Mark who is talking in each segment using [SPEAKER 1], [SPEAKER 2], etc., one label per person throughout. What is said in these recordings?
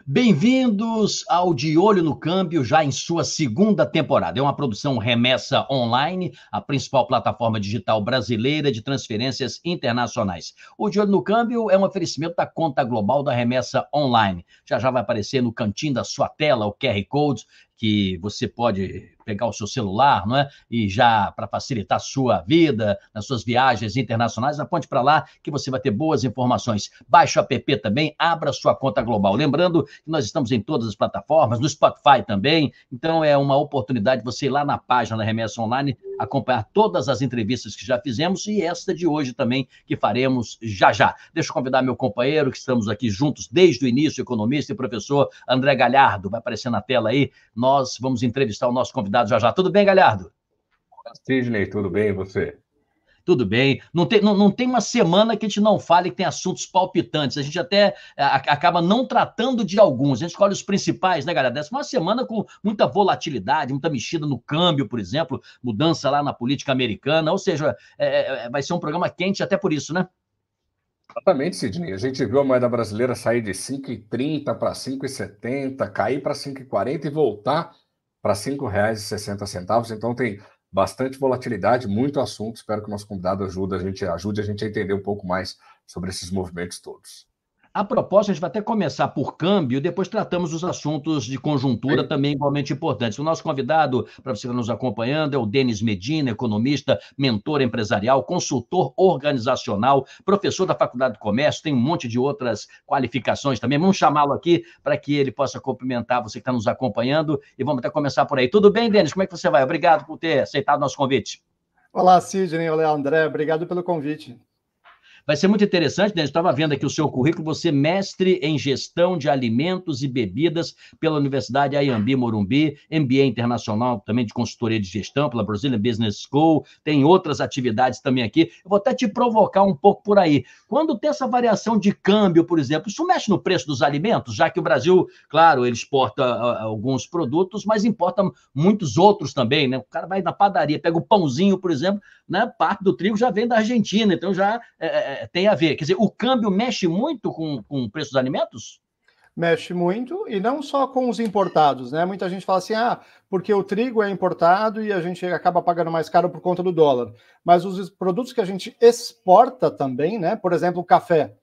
[SPEAKER 1] Bem-vindos ao De Olho no Câmbio, já em sua segunda temporada. É uma produção Remessa Online, a principal plataforma digital brasileira de transferências internacionais. O De Olho no Câmbio é um oferecimento da conta global da Remessa Online. Já já vai aparecer no cantinho da sua tela o QR Code, que você pode pegar o seu celular, não é? E já para facilitar a sua vida, nas suas viagens internacionais, aponte para lá que você vai ter boas informações. Baixe o app também, abra sua conta global. Lembrando que nós estamos em todas as plataformas, no Spotify também, então é uma oportunidade de você ir lá na página da Remessa Online, acompanhar todas as entrevistas que já fizemos e esta de hoje também, que faremos já já. Deixa eu convidar meu companheiro, que estamos aqui juntos desde o início, economista e professor André Galhardo, vai aparecer na tela aí, nós vamos entrevistar o nosso convidado já já. Tudo bem, Galhardo?
[SPEAKER 2] Sidney, tudo bem, e você?
[SPEAKER 1] Tudo bem. Não tem uma semana que a gente não fale que tem assuntos palpitantes. A gente até acaba não tratando de alguns. A gente escolhe os principais, né, galera? Essa é uma semana com muita volatilidade, muita mexida no câmbio, por exemplo, mudança lá na política americana. Ou seja, vai ser um programa quente até por isso, né?
[SPEAKER 2] Exatamente, Sidney. A gente viu a moeda brasileira sair de 5,30 para 5,70, cair para 5,40 e voltar para R$ 5,60. Então tem bastante volatilidade, muito assunto. Espero que o nosso convidado ajude a gente a entender um pouco mais sobre esses movimentos todos.
[SPEAKER 1] A propósito, a gente vai até começar por câmbio, depois tratamos os assuntos de conjuntura
[SPEAKER 2] Bem,
[SPEAKER 1] também igualmente importantes. O nosso convidado, para você que está nos acompanhando, é o Denis Medina, economista, mentor empresarial, consultor organizacional, professor da Faculdade do Comércio, tem um monte de outras qualificações também. Vamos chamá-lo aqui para que ele possa cumprimentar você que está nos acompanhando e vamos até começar por aí. Tudo bem, Denis? Como é que você vai? Obrigado por ter aceitado o nosso convite.
[SPEAKER 3] Olá, Sidney. Olá, André. Obrigado pelo convite.
[SPEAKER 1] Vai ser muito interessante, né? Eu estava vendo aqui o seu currículo, você é mestre em gestão de alimentos e bebidas pela Universidade Anhembi Morumbi, MBA internacional também de consultoria de gestão pela Brazilian Business School, tem outras atividades também aqui. Eu vou até te provocar um pouco por aí. Quando tem essa variação de câmbio, por exemplo, isso mexe no preço dos alimentos, já que o Brasil, claro, ele exporta alguns produtos, mas importa muitos outros também, né? O cara vai na padaria, pega o pãozinho, por exemplo, né? Parte do trigo já vem da Argentina, então já tem a ver. Quer dizer, o câmbio mexe muito com o preço dos alimentos?
[SPEAKER 3] Mexe muito, e não só com os importados, né? Muita gente fala assim, porque o trigo é importado e a gente acaba pagando mais caro por conta do dólar. Mas os produtos que a gente exporta também, né? Por exemplo, o café.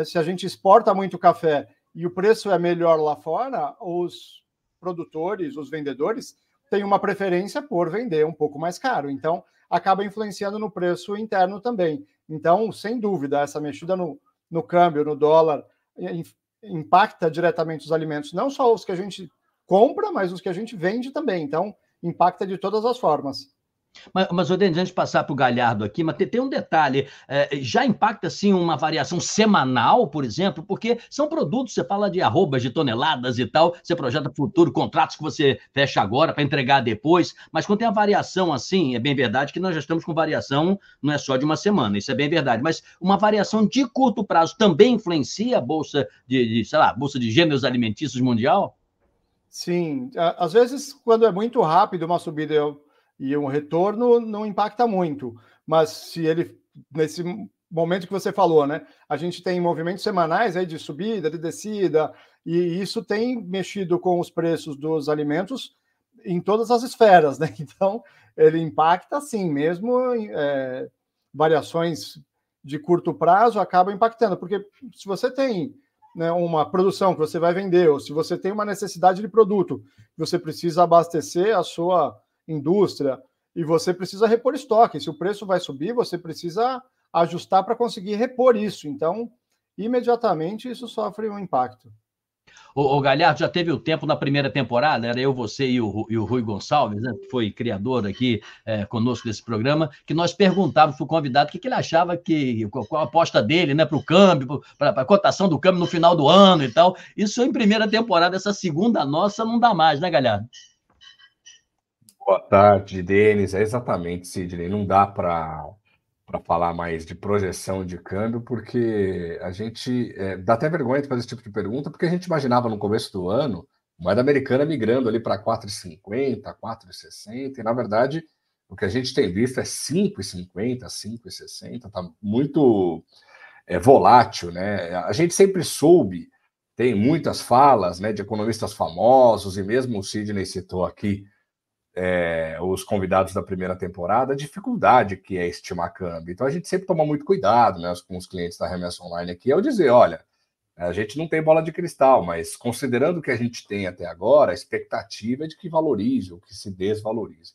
[SPEAKER 3] Se a gente exporta muito café e o preço é melhor lá fora, os produtores, os vendedores, têm uma preferência por vender um pouco mais caro. Então, acaba influenciando no preço interno também. Então, sem dúvida, essa mexida no câmbio, no dólar, impacta diretamente os alimentos, não só os que a gente compra, mas os que a gente vende também. Então, impacta de todas as formas.
[SPEAKER 1] Mas Denis, antes de passar para o Galhardo aqui, mas tem um detalhe, já impacta assim uma variação semanal, por exemplo, porque são produtos, você fala de arrobas, de toneladas e tal, você projeta futuro, contratos que você fecha agora para entregar depois, mas quando tem a variação assim, é bem verdade que nós já estamos com variação, não é só de uma semana, isso é bem verdade, mas uma variação de curto prazo também influencia a bolsa sei lá, bolsa de gêneros alimentícios mundial?
[SPEAKER 3] Sim, às vezes quando é muito rápido uma subida e um retorno não impacta muito, mas se ele, nesse momento que você falou, né, a gente tem movimentos semanais aí de subida, de descida, e isso tem mexido com os preços dos alimentos em todas as esferas, né? Então, ele impacta sim, mesmo variações de curto prazo acabam impactando, porque se você tem, né, uma produção que você vai vender, ou se você tem uma necessidade de produto, você precisa abastecer a sua indústria e você precisa repor estoque. Se o preço vai subir, você precisa ajustar para conseguir repor isso. Então, imediatamente isso sofre um impacto.
[SPEAKER 1] O Galhardo já teve o tempo na primeira temporada, era eu, você e o Rui Gonçalves, né, que foi criador aqui conosco desse programa, que nós perguntávamos para o convidado o que ele achava, qual a aposta dele, né, para o câmbio, para a cotação do câmbio no final do ano e tal. Isso em primeira temporada, essa segunda nossa não dá mais, né, Galhardo?
[SPEAKER 2] boa tarde, Denis. É exatamente, Sidney. Não dá para falar mais de projeção de câmbio, porque a gente dá até vergonha de fazer esse tipo de pergunta, porque a gente imaginava no começo do ano moeda americana migrando ali para 4,50, 4,60, e na verdade o que a gente tem visto é 5,50, 5,60, está muito volátil, né? A gente sempre soube tem muitas falas, né, de economistas famosos, e mesmo o Sidney citou aqui os convidados da primeira temporada, a dificuldade que é estimar câmbio. Então a gente sempre toma muito cuidado, né, com os clientes da Remessa Online aqui, ao dizer, olha, a gente não tem bola de cristal, mas considerando o que a gente tem até agora, a expectativa é de que valorize ou que se desvalorize.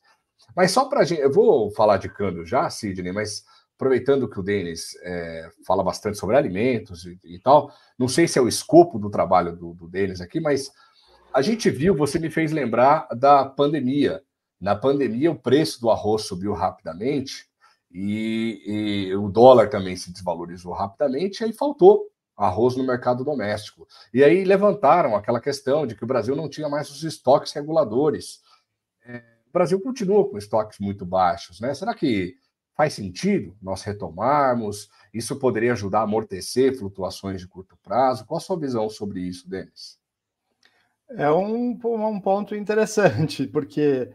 [SPEAKER 2] Mas só para a gente, eu vou falar de câmbio já, Sidney, mas aproveitando que o Denis fala bastante sobre alimentos e tal, não sei se é o escopo do trabalho do Denis aqui, mas a gente viu, você me fez lembrar da pandemia. Na pandemia, o preço do arroz subiu rapidamente e o dólar também se desvalorizou rapidamente, e aí faltou arroz no mercado doméstico. E aí levantaram aquela questão de que o Brasil não tinha mais os estoques reguladores. O Brasil continua com estoques muito baixos, né? Será que faz sentido nós retomarmos? Isso poderia ajudar a amortecer flutuações de curto prazo? Qual a sua visão sobre isso, Denis?
[SPEAKER 3] É um ponto interessante, porque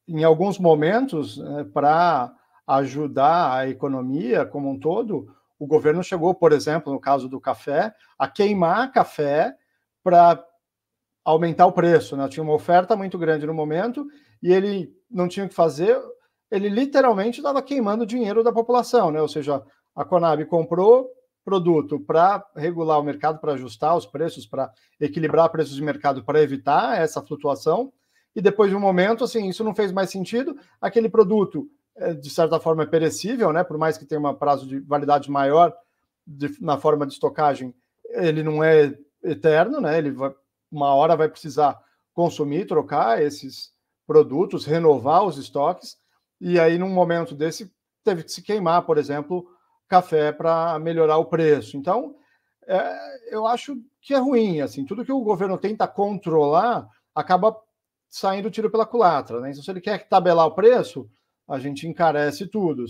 [SPEAKER 3] em alguns momentos, para ajudar a economia como um todo, o governo chegou, por exemplo, no caso do café, a queimar café para aumentar o preço, né? Tinha uma oferta muito grande no momento e ele não tinha o que fazer, ele literalmente estava queimando o dinheiro da população, né? Ou seja, a Conab comprou produto para regular o mercado, para ajustar os preços, para equilibrar preços de mercado, para evitar essa flutuação, e depois de um momento, assim, isso não fez mais sentido, aquele produto, de certa forma, é perecível, né? Por mais que tenha um prazo de validade maior na forma de estocagem, ele não é eterno, né? Uma hora vai precisar consumir, trocar esses produtos, renovar os estoques, e aí, num momento desse, teve que se queimar, por exemplo, café para melhorar o preço. Então, eu acho que é ruim, assim, tudo que o governo tenta controlar acaba saindo tiro pela culatra, né? Então, se ele quer tabelar o preço, a gente encarece tudo,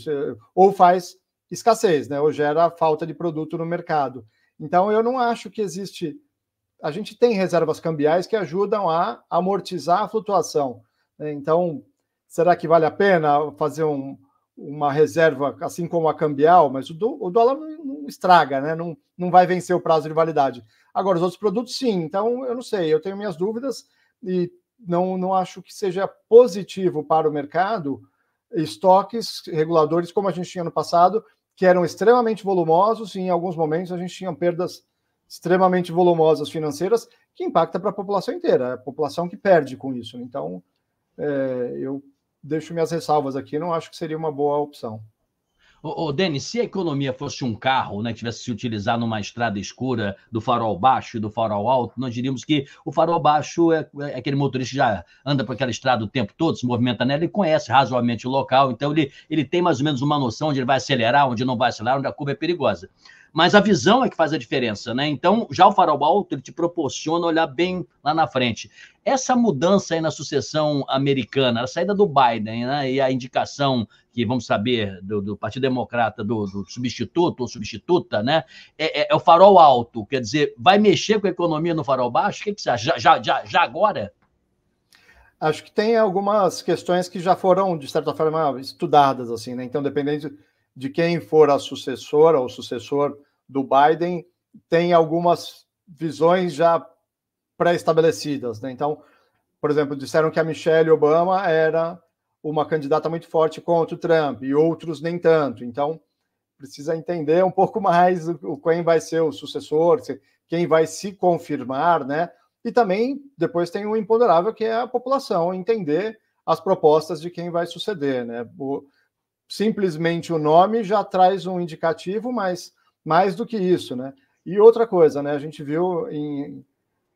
[SPEAKER 3] ou faz escassez, né? Ou gera falta de produto no mercado. Então, eu não acho que existe... A gente tem reservas cambiais que ajudam a amortizar a flutuação, né? Então, será que vale a pena fazer uma reserva, assim como a cambial? Mas o dólar não estraga, né? Não vai vencer o prazo de validade. Agora, os outros produtos, sim. Então, eu não sei, eu tenho minhas dúvidas e não acho que seja positivo para o mercado estoques reguladores como a gente tinha no passado, que eram extremamente volumosos e em alguns momentos a gente tinha perdas extremamente volumosas financeiras que impacta para a população inteira, é a população que perde com isso. Então, eu deixo minhas ressalvas aqui, não acho que seria uma boa opção.
[SPEAKER 1] Denis, se a economia fosse um carro, né, tivesse se utilizar numa estrada escura do farol baixo e do farol alto, nós diríamos que o farol baixo é aquele motorista que já anda por aquela estrada o tempo todo, se movimenta nela, ele conhece razoavelmente o local, então ele tem mais ou menos uma noção onde ele vai acelerar, onde não vai acelerar, onde a curva é perigosa. Mas a visão é que faz a diferença, né? Então, já o farol alto, ele te proporciona olhar bem lá na frente. Essa mudança aí na sucessão americana, a saída do Biden, né, e a indicação que vamos saber do Partido Democrata, do substituto ou substituta, né? É o farol alto, quer dizer, vai mexer com a economia no farol baixo? O que você acha? Já agora?
[SPEAKER 3] Acho que tem algumas questões que já foram, de certa forma, estudadas, assim, né? Então, dependendo de quem for a sucessora ou sucessor do Biden, tem algumas visões já pré-estabelecidas, né? Então, por exemplo, disseram que a Michelle Obama era uma candidata muito forte contra o Trump, e outros nem tanto. Então, precisa entender um pouco mais quem vai ser o sucessor, quem vai se confirmar, né? E também, depois tem um imponderável, que é a população, entender as propostas de quem vai suceder, né? Simplesmente o nome já traz um indicativo, mas mais do que isso, né? E outra coisa, né? A gente viu em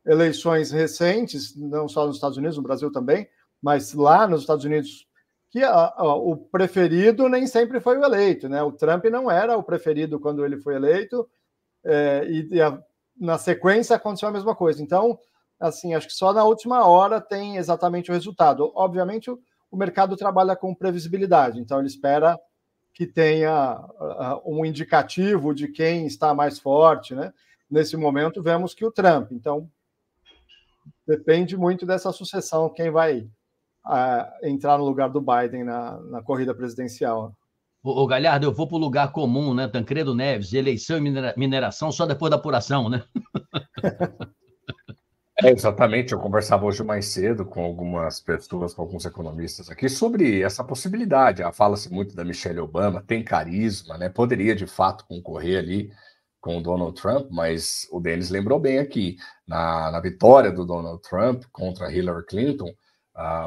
[SPEAKER 3] eleições recentes, não só nos Estados Unidos, no Brasil também, mas lá nos Estados Unidos, que o preferido nem sempre foi o eleito, né? O Trump não era o preferido quando ele foi eleito, na sequência aconteceu a mesma coisa. Então, assim, acho que só na última hora tem exatamente o resultado. Obviamente, o mercado trabalha com previsibilidade, então ele espera que tenha um indicativo de quem está mais forte, né? Nesse momento, vemos que o Trump. Então, depende muito dessa sucessão, quem vai entrar no lugar do Biden na corrida presidencial.
[SPEAKER 1] Galhardo, eu vou para o lugar comum, né? Tancredo Neves, eleição e mineração só depois da apuração, né?
[SPEAKER 2] Exatamente, eu conversava hoje mais cedo com algumas pessoas, com alguns economistas aqui, sobre essa possibilidade. Fala-se muito da Michelle Obama, tem carisma, né? Poderia de fato concorrer ali com o Donald Trump, mas o Denis lembrou bem aqui, na vitória do Donald Trump contra Hillary Clinton,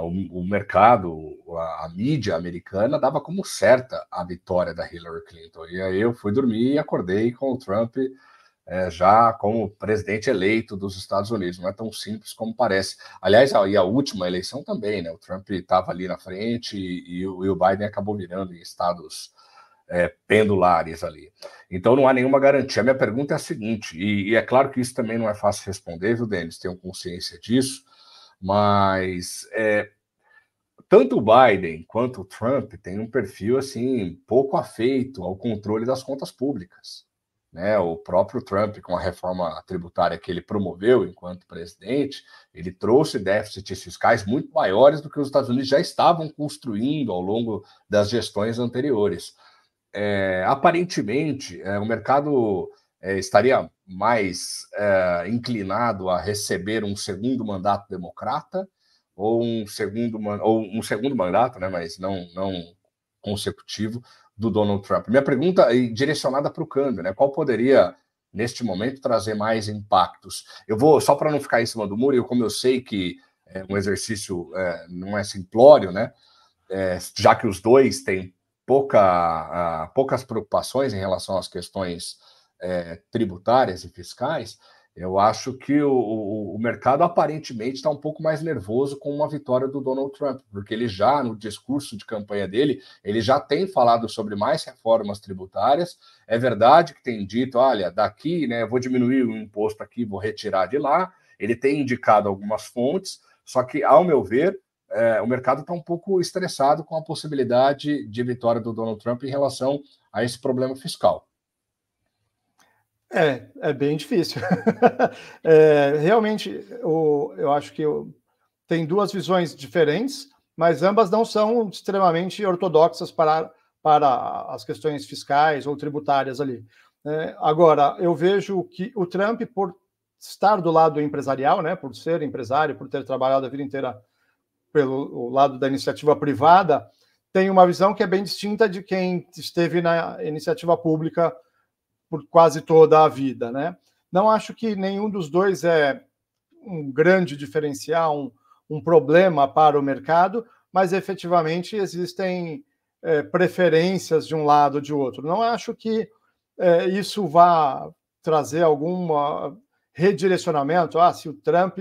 [SPEAKER 2] o mercado, a mídia americana dava como certa a vitória da Hillary Clinton. E aí eu fui dormir e acordei com o Trump já como presidente eleito dos Estados Unidos. Não é tão simples como parece. Aliás, e a última eleição também, né? O Trump estava ali na frente e o Biden acabou virando em estados pendulares ali. Então não há nenhuma garantia. A minha pergunta é a seguinte, e é claro que isso também não é fácil responder, viu, Denis? Tenho consciência disso, mas tanto o Biden quanto o Trump têm um perfil assim pouco afeito ao controle das contas públicas. Né, o próprio Trump, com a reforma tributária que ele promoveu enquanto presidente, ele trouxe déficits fiscais muito maiores do que os Estados Unidos já estavam construindo ao longo das gestões anteriores. Aparentemente, o mercado estaria mais inclinado a receber um segundo mandato democrata ou um segundo mandato, né, mas não consecutivo, do Donald Trump. Minha pergunta é direcionada para o câmbio, né? Qual poderia, neste momento, trazer mais impactos? Eu vou, só para não ficar em cima do muro, como eu sei que um exercício não é simplório, né? Já que os dois têm poucas preocupações em relação às questões tributárias e fiscais, eu acho que o mercado aparentemente está um pouco mais nervoso com uma vitória do Donald Trump, porque ele já, no discurso de campanha dele, ele já tem falado sobre mais reformas tributárias. É verdade que tem dito, olha, daqui, né, eu vou diminuir o imposto aqui, vou retirar de lá. Ele tem indicado algumas fontes, só que, ao meu ver, o mercado está um pouco estressado com a possibilidade de vitória do Donald Trump em relação a esse problema fiscal.
[SPEAKER 3] É bem difícil. Realmente, eu acho que tem duas visões diferentes, mas ambas não são extremamente ortodoxas para as questões fiscais ou tributárias ali. Agora, eu vejo que o Trump, por estar do lado empresarial, né, por ser empresário, por ter trabalhado a vida inteira pelo lado da iniciativa privada, tem uma visão que é bem distinta de quem esteve na iniciativa pública por quase toda a vida, né? Não acho que nenhum dos dois é um grande diferencial, um problema para o mercado, mas efetivamente existem preferências de um lado ou de outro. Não acho que isso vá trazer algum redirecionamento. Se o Trump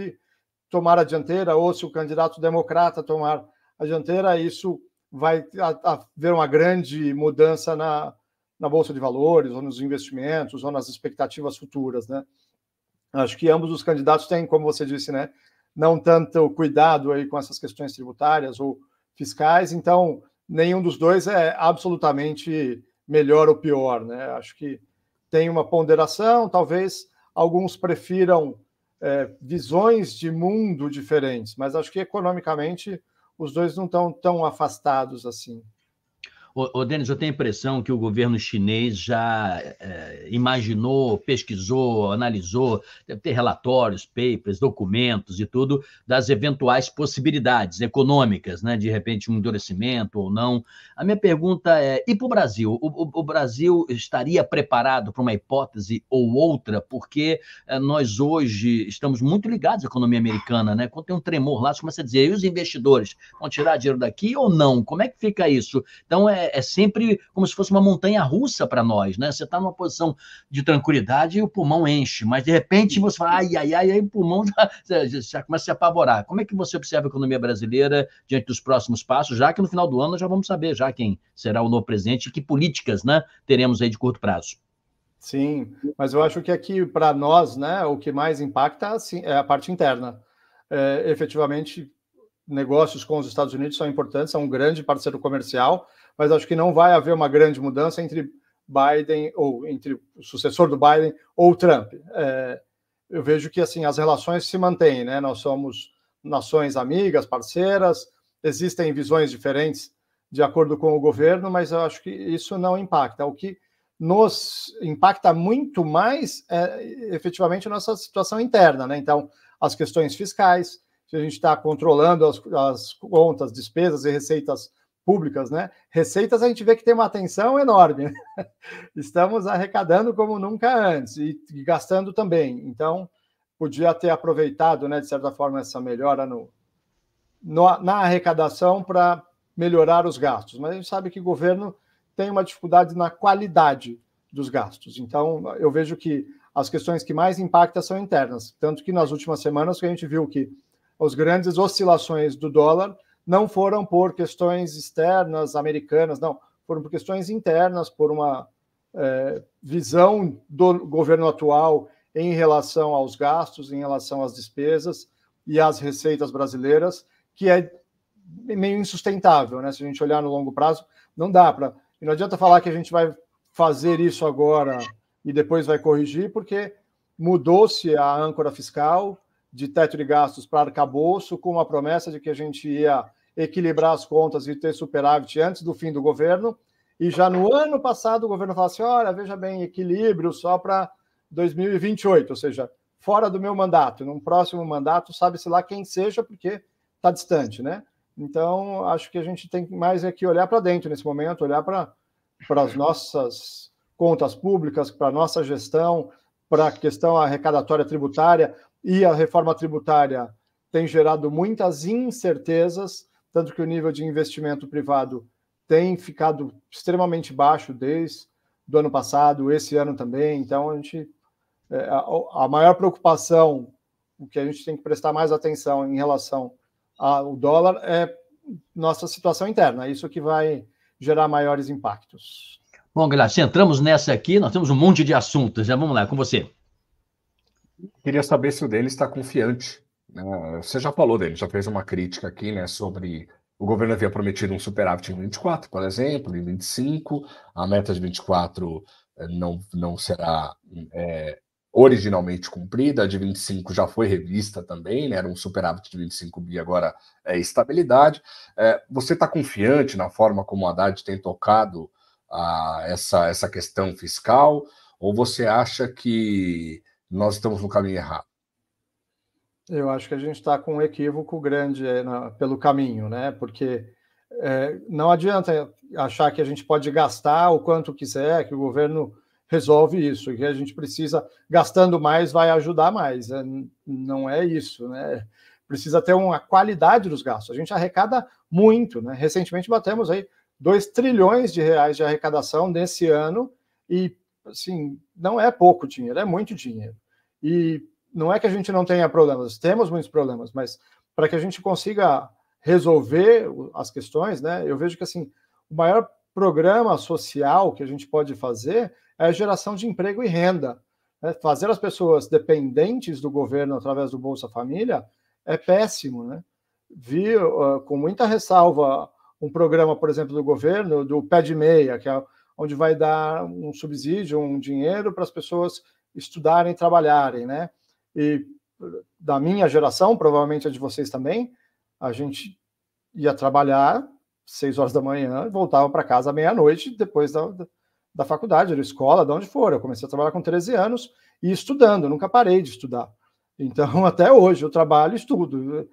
[SPEAKER 3] tomar a dianteira ou se o candidato democrata tomar a dianteira, isso vai haver uma grande mudança na Bolsa de Valores, ou nos investimentos, ou nas expectativas futuras, né? Acho que ambos os candidatos têm, como você disse, né, não tanto cuidado aí com essas questões tributárias ou fiscais, então nenhum dos dois é absolutamente melhor ou pior, né? Acho que tem uma ponderação, talvez alguns prefiram visões de mundo diferentes, mas acho que economicamente os dois não estão tão afastados assim.
[SPEAKER 1] Denis, eu tenho a impressão que o governo chinês já imaginou, pesquisou, analisou, deve ter relatórios, papers, documentos e tudo, das eventuais possibilidades econômicas, né? De repente um endurecimento ou não. A minha pergunta é, e para o Brasil? O Brasil estaria preparado para uma hipótese ou outra? Porque nós hoje estamos muito ligados à economia americana, né? Quando tem um tremor lá, você começa a dizer, e os investidores vão tirar dinheiro daqui ou não? Como é que fica isso? Então, é sempre como se fosse uma montanha-russa para nós, né? Você está numa posição de tranquilidade e o pulmão enche, mas de repente você fala, aí o pulmão já começa a se apavorar. Como é que você observa a economia brasileira diante dos próximos passos, já que no final do ano nós já vamos saber já quem será o novo presidente e que políticas, né, teremos aí de curto prazo?
[SPEAKER 3] Sim, mas eu acho que aqui, para nós, né, o que mais impacta assim, é a parte interna. Efetivamente, negócios com os Estados Unidos são importantes, são um grande parceiro comercial, mas acho que não vai haver uma grande mudança entre Biden ou entre o sucessor do Biden ou Trump. Eu vejo que assim as relações se mantêm, né? Nós somos nações amigas, parceiras, existem visões diferentes de acordo com o governo, mas eu acho que isso não impacta. O que nos impacta muito mais, efetivamente, a nossa situação interna, né? Então, as questões fiscais, se a gente está controlando as contas, despesas e receitas públicas, né? Receitas a gente vê que tem uma atenção enorme, né? Estamos arrecadando como nunca antes e gastando também. Então, podia ter aproveitado, né, de certa forma, essa melhora na arrecadação para melhorar os gastos. Mas a gente sabe que o governo tem uma dificuldade na qualidade dos gastos. Então, eu vejo que as questões que mais impactam são internas. Tanto que nas últimas semanas que a gente viu que as grandes oscilações do dólar não foram por questões externas americanas, não. Foram por questões internas, por uma visão do governo atual em relação aos gastos, em relação às despesas e às receitas brasileiras, que é meio insustentável, né? Se a gente olhar no longo prazo, não dá para... E não adianta falar que a gente vai fazer isso agora e depois vai corrigir, porque mudou-se a âncora fiscal de teto de gastos para arcabouço, com uma promessa de que a gente ia equilibrar as contas e ter superávit antes do fim do governo, e já no ano passado o governo falou assim, olha, veja bem, equilíbrio só para 2028, ou seja, fora do meu mandato, num próximo mandato, sabe-se lá quem seja, porque está distante, né? Então, acho que a gente tem mais que olhar para dentro nesse momento, olhar para as nossas contas públicas, para a nossa gestão, para a questão arrecadatória tributária, e a reforma tributária tem gerado muitas incertezas, tanto que o nível de investimento privado tem ficado extremamente baixo desde o ano passado, esse ano também. Então, a maior preocupação, o que a gente tem que prestar mais atenção em relação ao dólar é nossa situação interna, é isso que vai gerar maiores impactos.
[SPEAKER 1] Bom, Guilherme, se entramos nessa aqui, nós temos um monte de assuntos, já vamos lá, com você.
[SPEAKER 2] Queria saber se o Denis está confiante, né? Você já falou dele, já fez uma crítica aqui, né, sobre o governo havia prometido um superávit em 24, por exemplo, em 25, a meta de 24 não será originalmente cumprida, a de 25 já foi revista também, né? Era um superávit de 25 bi, agora é estabilidade. Você está confiante na forma como o Haddad tem tocado essa questão fiscal, ou você acha que nós estamos no caminho errado?
[SPEAKER 3] Eu acho que a gente está com um equívoco grande pelo caminho, né? Porque não adianta achar que a gente pode gastar o quanto quiser, que o governo resolve isso, que a gente precisa, gastando mais, vai ajudar mais. Não é isso, né? Precisa ter uma qualidade dos gastos. A gente arrecada muito, né? Recentemente batemos aí 2 trilhões de reais de arrecadação nesse ano e, assim, não é pouco dinheiro, é muito dinheiro. E não é que a gente não tenha problemas, temos muitos problemas, mas para que a gente consiga resolver as questões, né? Eu vejo que, assim, o maior programa social que a gente pode fazer é a geração de emprego e renda. Né? Fazer as pessoas dependentes do governo através do Bolsa Família é péssimo, né? Vi com muita ressalva um programa, por exemplo, do governo, do Pé de Meia, que é onde vai dar um subsídio, um dinheiro para as pessoas estudarem e trabalharem, né? E da minha geração, provavelmente a de vocês também, a gente ia trabalhar 6 horas da manhã e voltava para casa à meia-noite, depois da faculdade, da escola, de onde for. Eu comecei a trabalhar com 13 anos e estudando, nunca parei de estudar. Então, até hoje, eu trabalho e estudo.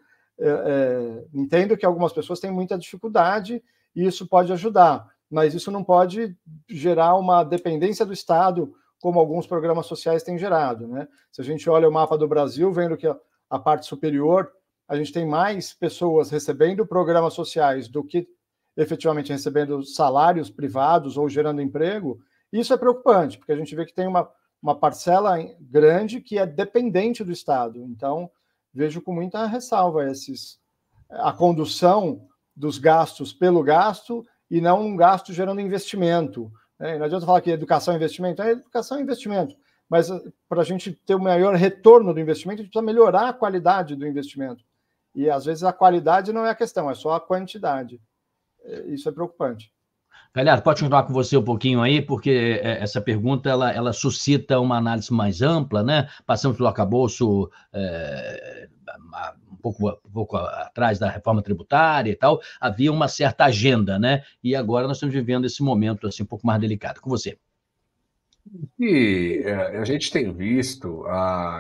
[SPEAKER 3] Entendo que algumas pessoas têm muita dificuldade e isso pode ajudar, mas isso não pode gerar uma dependência do Estado, como alguns programas sociais têm gerado, né? Se a gente olha o mapa do Brasil, vendo que a parte superior, a gente tem mais pessoas recebendo programas sociais do que efetivamente recebendo salários privados ou gerando emprego. Isso é preocupante, porque a gente vê que tem uma parcela grande que é dependente do Estado. Então, vejo com muita ressalva a condução dos gastos pelo gasto e não um gasto gerando investimento. Não adianta falar que educação é investimento. Educação é investimento, mas para a gente ter o maior retorno do investimento, a gente precisa melhorar a qualidade do investimento. E, às vezes, a qualidade não é a questão, é só a quantidade. Isso é preocupante.
[SPEAKER 1] Galera, pode continuar com você um pouquinho aí, porque essa pergunta ela suscita uma análise mais ampla, né? Passamos pelo arcabouço um pouco atrás da reforma tributária e tal, havia uma certa agenda, né? E agora nós estamos vivendo esse momento assim, um pouco mais delicado. Com você.
[SPEAKER 2] E a gente tem visto,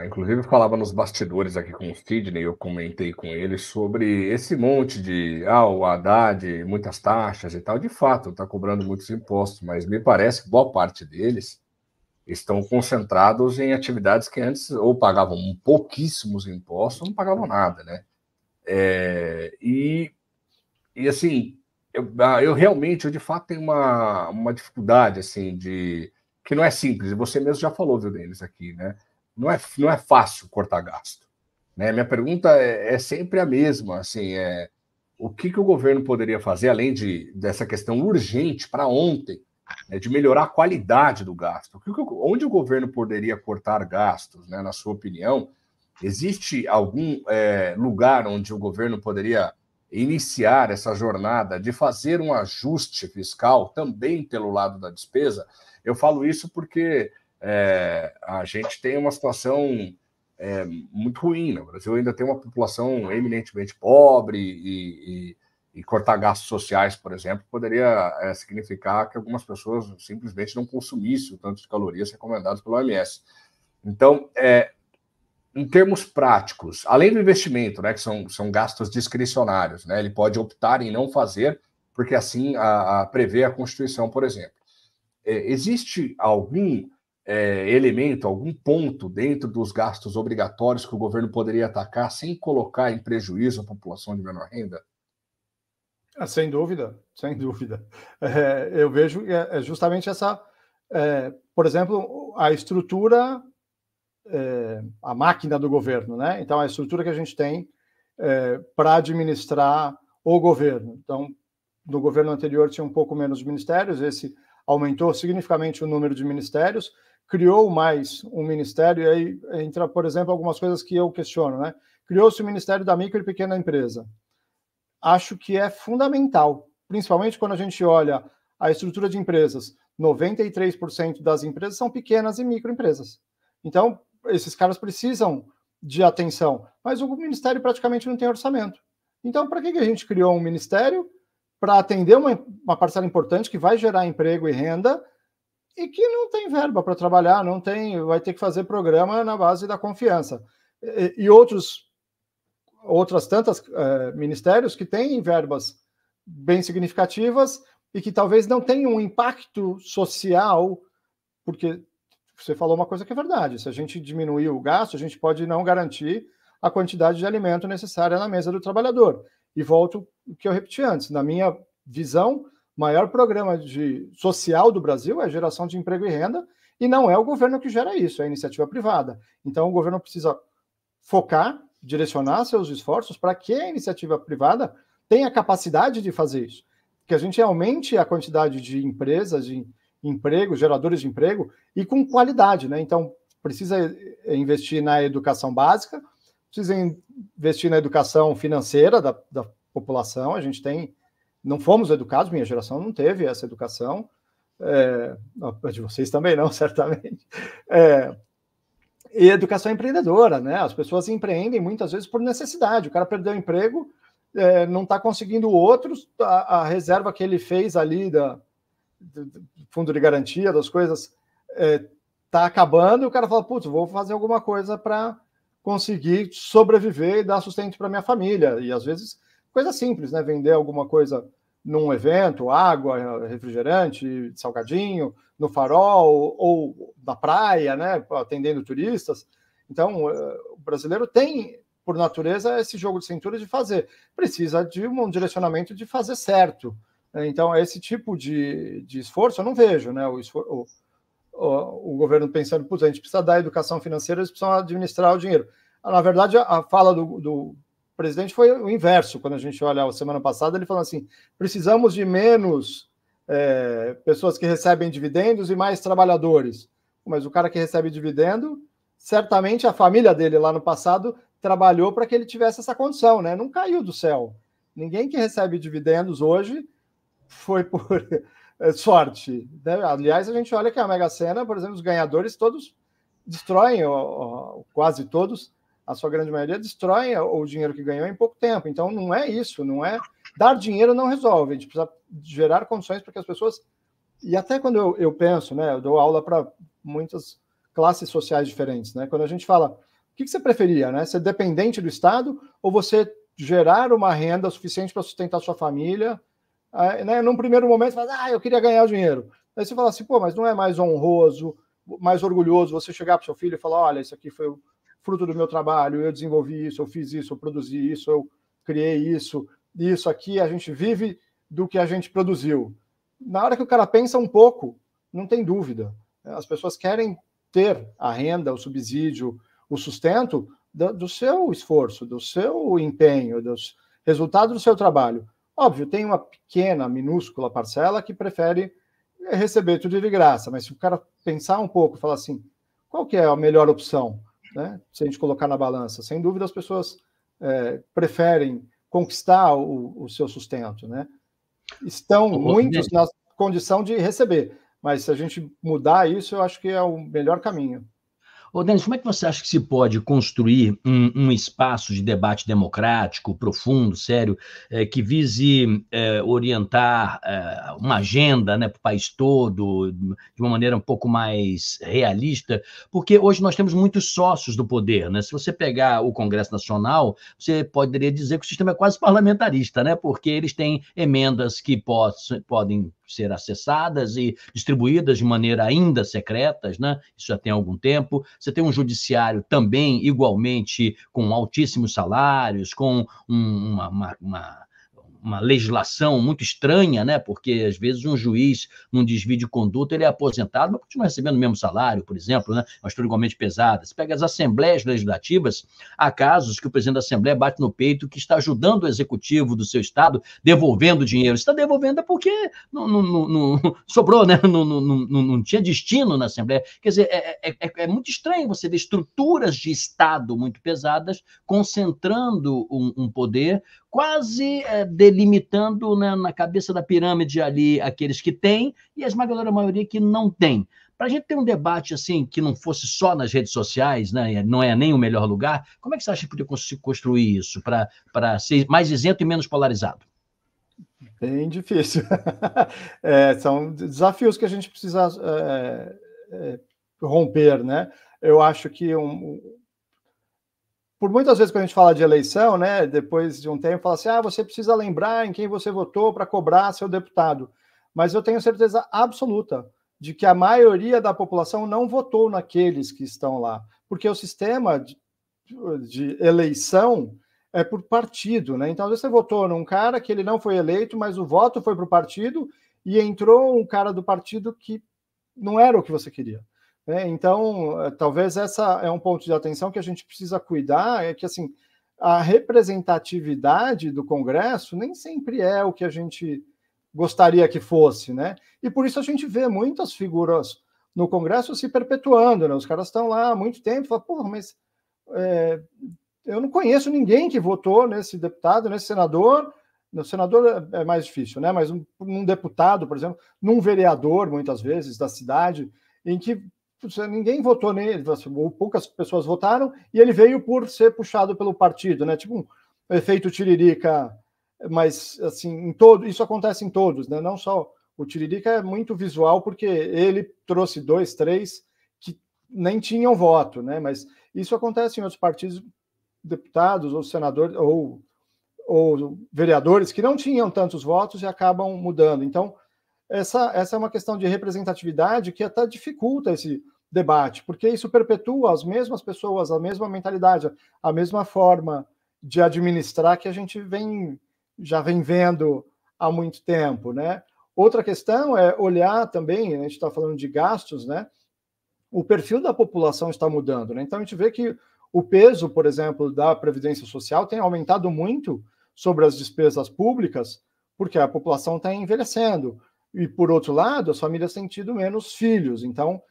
[SPEAKER 2] inclusive eu falava nos bastidores aqui com o Sidney, eu comentei com ele sobre esse monte de, o Haddad, muitas taxas e tal, de fato, está cobrando muitos impostos, mas me parece que boa parte deles estão concentrados em atividades que antes ou pagavam pouquíssimos impostos ou não pagavam nada, né? E assim, eu realmente, eu de fato tenho uma dificuldade, assim, que não é simples, e você mesmo já falou, viu, Denis, aqui, né? Não é fácil cortar gasto, né? Minha pergunta é sempre a mesma, assim, o que o governo poderia fazer, além dessa questão urgente para ontem, né, de melhorar a qualidade do gasto? Onde o governo poderia cortar gastos, né, na sua opinião? Existe algum lugar onde o governo poderia iniciar essa jornada de fazer um ajuste fiscal também pelo lado da despesa? Eu falo isso porque a gente tem uma situação muito ruim. No Brasil ainda tem uma população eminentemente pobre e cortar gastos sociais, por exemplo, poderia significar que algumas pessoas simplesmente não consumissem o tanto de calorias recomendados pelo OMS. Então, em termos práticos, além do investimento, né, que são gastos discricionários, né, ele pode optar em não fazer, porque assim prevê a Constituição, por exemplo. Existe algum elemento, algum ponto dentro dos gastos obrigatórios que o governo poderia atacar sem colocar em prejuízo a população de menor renda?
[SPEAKER 3] Sem dúvida, sem dúvida. Eu vejo justamente essa, por exemplo, a estrutura, a máquina do governo, né? Então, a estrutura que a gente tem para administrar o governo. Então, no governo anterior tinha um pouco menos de ministérios, esse aumentou significativamente o número de ministérios, criou mais um ministério, e aí entra, por exemplo, algumas coisas que eu questiono, né? Criou-se o Ministério da Micro e Pequena Empresa. Acho que é fundamental, principalmente quando a gente olha a estrutura de empresas. 93% das empresas são pequenas e microempresas. Então, esses caras precisam de atenção, mas o Ministério praticamente não tem orçamento. Então, para que a gente criou um Ministério? Para atender uma parcela importante que vai gerar emprego e renda e que não tem verba para trabalhar, vai ter que fazer programa na base da confiança. E outras tantas ministérios que têm verbas bem significativas e que talvez não tenham um impacto social, porque você falou uma coisa que é verdade, se a gente diminuir o gasto, a gente pode não garantir a quantidade de alimento necessária na mesa do trabalhador. E volto o que eu repeti antes, na minha visão, o maior programa social do Brasil é a geração de emprego e renda, e não é o governo que gera isso, é a iniciativa privada. Então, o governo precisa focar, direcionar seus esforços para que a iniciativa privada tenha capacidade de fazer isso. Que a gente aumente a quantidade de empresas, de emprego, geradores de emprego, e com qualidade, né? Então, precisa investir na educação básica, precisa investir na educação financeira da população. A gente não fomos educados, minha geração não teve essa educação, a de vocês também não, certamente. E educação empreendedora, né? As pessoas empreendem muitas vezes por necessidade. O cara perdeu o emprego, não está conseguindo outros, a reserva que ele fez ali do fundo de garantia, das coisas, está acabando, e o cara fala, putz, vou fazer alguma coisa para conseguir sobreviver e dar sustento para minha família. E às vezes, coisa simples, né? Vender alguma coisa num evento, água, refrigerante, salgadinho, no farol ou na praia, né? Atendendo turistas. Então, o brasileiro tem, por natureza, esse jogo de cintura de fazer. Precisa de um direcionamento de fazer certo. Então, esse tipo de esforço eu não vejo, né? O governo pensando, putz, a gente precisa dar educação financeira, eles precisam administrar o dinheiro. Na verdade, a fala do presidente foi o inverso. Quando a gente olha a semana passada, ele falou assim, precisamos de menos pessoas que recebem dividendos e mais trabalhadores. Mas o cara que recebe dividendo, certamente a família dele lá no passado trabalhou para que ele tivesse essa condição, né? Não caiu do céu. Ninguém que recebe dividendos hoje foi por sorte, né? Aliás, a gente olha que a Mega Sena, por exemplo, os ganhadores todos destroem, quase todos, a sua grande maioria, destroem o dinheiro que ganhou em pouco tempo. Então, não é isso, não é... Dar dinheiro não resolve, a gente precisa gerar condições para que as pessoas... E até quando eu penso, né, eu dou aula para muitas classes sociais diferentes, né? Quando a gente fala, o que você preferia, né? Ser dependente do Estado ou você gerar uma renda suficiente para sustentar sua família? Né? Num primeiro momento, você fala, eu queria ganhar dinheiro. Aí você fala assim, pô, mas não é mais honroso, mais orgulhoso você chegar para o seu filho e falar, olha, isso aqui foi o fruto do meu trabalho, eu desenvolvi isso, eu fiz isso, eu produzi isso, eu criei isso, e isso aqui a gente vive do que a gente produziu. Na hora que o cara pensa um pouco, não tem dúvida. As pessoas querem ter a renda, o subsídio, o sustento do seu esforço, do seu empenho, dos resultados do seu trabalho. Óbvio, tem uma pequena, minúscula parcela que prefere receber tudo de graça, mas se o cara pensar um pouco e falar assim, qual que é a melhor opção, né? Se a gente colocar na balança, sem dúvida as pessoas preferem conquistar o seu sustento, né? Estão muitos na condição de receber, mas se a gente mudar isso, eu acho que é o melhor caminho.
[SPEAKER 1] Ô, Denis, como é que você acha que se pode construir um espaço de debate democrático, profundo, sério, que vise orientar uma agenda, né, para o país todo, de uma maneira um pouco mais realista? Porque hoje nós temos muitos sócios do poder, né? Se você pegar o Congresso Nacional, você poderia dizer que o sistema é quase parlamentarista, né? Porque eles têm emendas que podem ser acessadas e distribuídas de maneira ainda secretas, né? Isso já tem algum tempo. Você tem um judiciário também igualmente com altíssimos salários, com uma legislação muito estranha, né? Porque às vezes um juiz, num desvio de conduta, ele é aposentado, mas continua recebendo o mesmo salário, por exemplo, né? Uma história igualmente pesada. Você pega as assembleias legislativas, há casos que o presidente da Assembleia bate no peito que está ajudando o executivo do seu estado, devolvendo dinheiro. Está devolvendo porque não sobrou, né? Não tinha destino na Assembleia. Quer dizer, é muito estranho você ver estruturas de Estado muito pesadas concentrando um poder, quase delimitando, né, na cabeça da pirâmide ali aqueles que têm e a esmagadora maioria que não tem. Para a gente ter um debate assim que não fosse só nas redes sociais, né, não é nem o melhor lugar, como é que você acha que poderia construir isso para ser mais isento e menos polarizado?
[SPEAKER 3] Bem difícil. São desafios que a gente precisa romper, né? Eu acho que por muitas vezes, quando a gente fala de eleição, né, depois de um tempo, fala assim, você precisa lembrar em quem você votou para cobrar seu deputado. Mas eu tenho certeza absoluta de que a maioria da população não votou naqueles que estão lá, porque o sistema de eleição é por partido, né? Então, às vezes você votou num cara que ele não foi eleito, mas o voto foi para o partido e entrou um cara do partido que não era o que você queria. Então, talvez essa é um ponto de atenção que a gente precisa cuidar, é que assim, a representatividade do Congresso nem sempre é o que a gente gostaria que fosse, né? E por isso a gente vê muitas figuras no Congresso se perpetuando, né? Os caras estão lá há muito tempo e falam, porra, mas eu não conheço ninguém que votou nesse deputado, nesse senador. No senador é mais difícil, né? Mas um deputado, por exemplo, num vereador, muitas vezes, da cidade, em que ninguém votou nele, ou poucas pessoas votaram, e ele veio por ser puxado pelo partido, né? Tipo um efeito Tiririca, mas assim, isso acontece em todos, né? Não só o Tiririca é muito visual, porque ele trouxe 2, 3 que nem tinham voto, né? Mas isso acontece em outros partidos, deputados ou senadores ou vereadores que não tinham tantos votos e acabam mudando. Então, essa é uma questão de representatividade que até dificulta esse debate, porque isso perpetua as mesmas pessoas, a mesma mentalidade, a mesma forma de administrar que a gente já vem vendo há muito tempo, né? Outra questão é olhar também, a gente está falando de gastos, né? O perfil da população está mudando, né? Então a gente vê que o peso, por exemplo, da Previdência Social tem aumentado muito sobre as despesas públicas, porque a população está envelhecendo. E, por outro lado, as famílias têm tido menos filhos, então,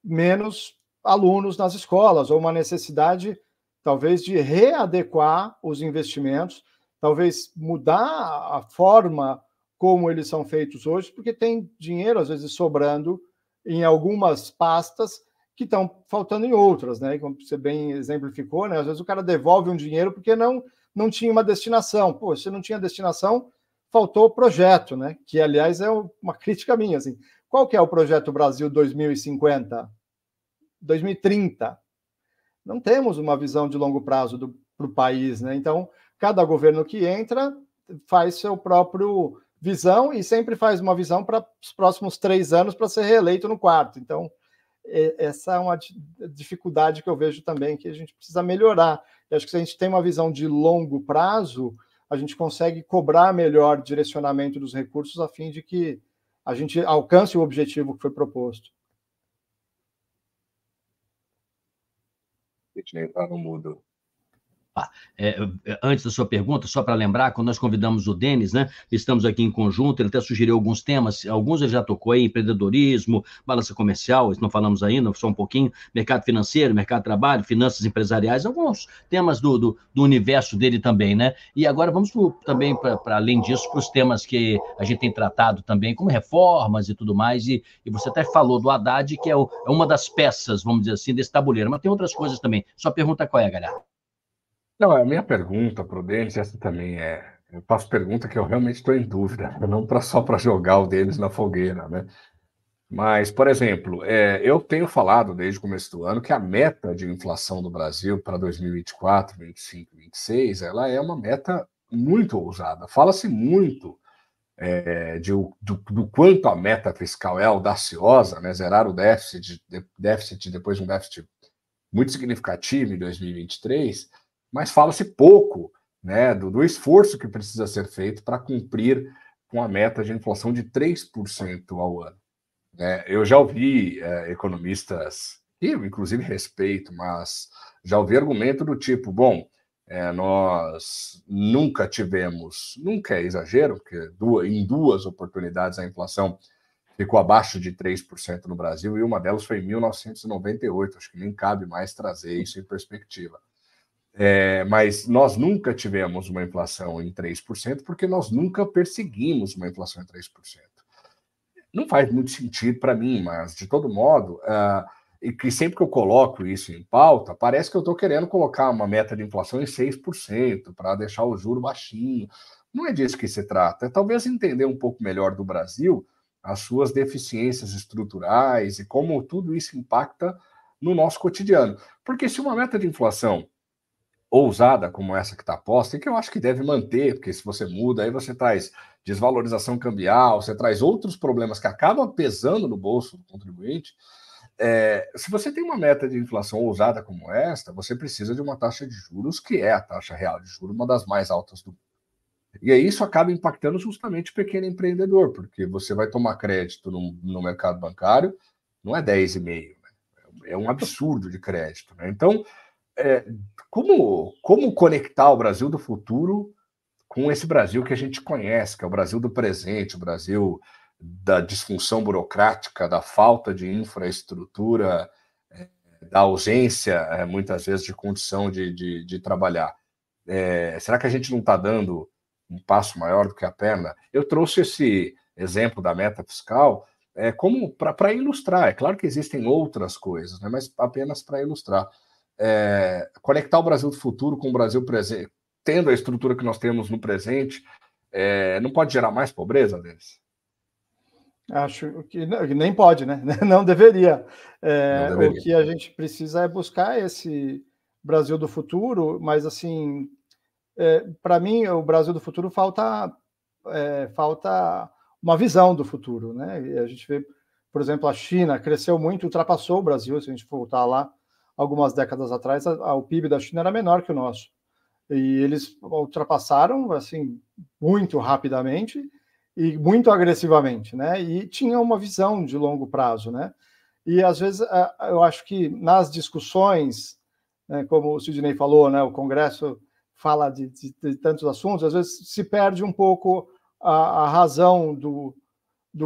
[SPEAKER 3] menos alunos nas escolas, ou uma necessidade, talvez, de readequar os investimentos, talvez mudar a forma como eles são feitos hoje, porque tem dinheiro, às vezes, sobrando em algumas pastas que estão faltando em outras, né? Como você bem exemplificou, né? Às vezes o cara devolve um dinheiro porque não tinha uma destinação. Pô, se não tinha destinação, faltou o projeto, né? Que, aliás, é uma crítica minha, assim. Qual que é o projeto Brasil 2050? 2030. Não temos uma visão de longo prazo para o país, né? Então, cada governo que entra faz seu próprio visão e sempre faz uma visão para os próximos 3 anos para ser reeleito no 4º. Então, essa é uma dificuldade que eu vejo também, que a gente precisa melhorar. Eu acho que se a gente tem uma visão de longo prazo, a gente consegue cobrar melhor direcionamento dos recursos a fim de que a gente alcance o objetivo que foi proposto.
[SPEAKER 2] Deixa eu entrar no mudo.
[SPEAKER 1] Antes da sua pergunta, só para lembrar, quando nós convidamos o Denis, né, estamos aqui em conjunto, ele até sugeriu alguns temas, alguns ele já tocou aí, empreendedorismo, balança comercial, não falamos ainda, só um pouquinho, mercado financeiro, mercado de trabalho, finanças empresariais, alguns temas do universo dele também, né? E agora vamos também, para além disso, para os temas que a gente tem tratado também, como reformas e tudo mais, e você até falou do Haddad, que é uma das peças, vamos dizer assim, desse tabuleiro, mas tem outras coisas também. Sua pergunta qual é, galera?
[SPEAKER 2] Não, a minha pergunta para o Denis, essa também é. Eu faço pergunta que eu realmente estou em dúvida, não só para jogar o Denis na fogueira, né? Mas, por exemplo, eu tenho falado desde o começo do ano que a meta de inflação do Brasil para 2024, 2025, 2026, ela é uma meta muito ousada. Fala-se muito do quanto a meta fiscal é audaciosa, né? Zerar o déficit depois de um déficit muito significativo em 2023, mas fala-se pouco, né, do esforço que precisa ser feito para cumprir com a meta de inflação de 3% ao ano. Eu já ouvi economistas, que eu inclusive respeito, mas já ouvi argumento do tipo, bom, nós nunca tivemos, nunca é exagero, porque em 2 oportunidades a inflação ficou abaixo de 3% no Brasil, e uma delas foi em 1998, acho que nem cabe mais trazer isso em perspectiva. Mas nós nunca tivemos uma inflação em 3%, porque nós nunca perseguimos uma inflação em 3%. Não faz muito sentido para mim, mas, de todo modo, e que sempre que eu coloco isso em pauta, parece que eu estou querendo colocar uma meta de inflação em 6%, para deixar o juro baixinho. Não é disso que se trata. É talvez entender um pouco melhor do Brasil, as suas deficiências estruturais e como tudo isso impacta no nosso cotidiano. Porque se uma meta de inflação ousada como essa que está posta, e que eu acho que deve manter, porque se você muda, aí você traz desvalorização cambial, você traz outros problemas que acabam pesando no bolso do contribuinte. Se você tem uma meta de inflação ousada como esta, você precisa de uma taxa de juros que é a taxa real de juros, uma das mais altas do mundo. E aí isso acaba impactando justamente o pequeno empreendedor, porque você vai tomar crédito no mercado bancário, não é 10,5, né? É um absurdo de crédito, né? Então, como conectar o Brasil do futuro com esse Brasil que a gente conhece, que é o Brasil do presente, o Brasil da disfunção burocrática, da falta de infraestrutura, da ausência, muitas vezes, de condição de trabalhar. Será que a gente não está dando um passo maior do que a perna? Eu trouxe esse exemplo da meta fiscal como para ilustrar. É claro que existem outras coisas, né, mas apenas para ilustrar. Conectar o Brasil do futuro com o Brasil presente, tendo a estrutura que nós temos no presente, não pode gerar mais pobreza deles?
[SPEAKER 3] Acho que nem pode, né? Não deveria.
[SPEAKER 2] Não deveria.
[SPEAKER 3] O que a gente precisa é buscar esse Brasil do futuro, mas, assim, para mim, o Brasil do futuro falta uma visão do futuro, né? E a gente vê, por exemplo, a China cresceu muito, ultrapassou o Brasil, se a gente voltar lá algumas décadas atrás, o PIB da China era menor que o nosso. E eles ultrapassaram, assim, muito rapidamente e muito agressivamente, né? E tinha uma visão de longo prazo, né? E, às vezes, eu acho que nas discussões, né, como o Sidney falou, né, o Congresso fala de tantos assuntos, às vezes se perde um pouco a razão do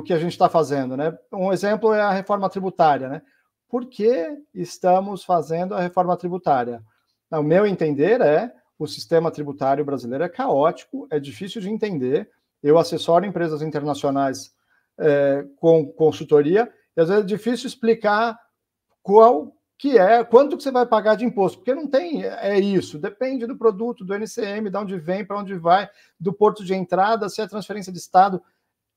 [SPEAKER 3] que a gente está fazendo, né? Um exemplo é a reforma tributária, né? Por que estamos fazendo a reforma tributária? O meu entender o sistema tributário brasileiro é caótico, é difícil de entender. Eu assessoro empresas internacionais com consultoria, e às vezes é difícil explicar quanto que você vai pagar de imposto, porque não tem isso, depende do produto, do NCM, de onde vem, para onde vai, do porto de entrada, se é transferência de Estado,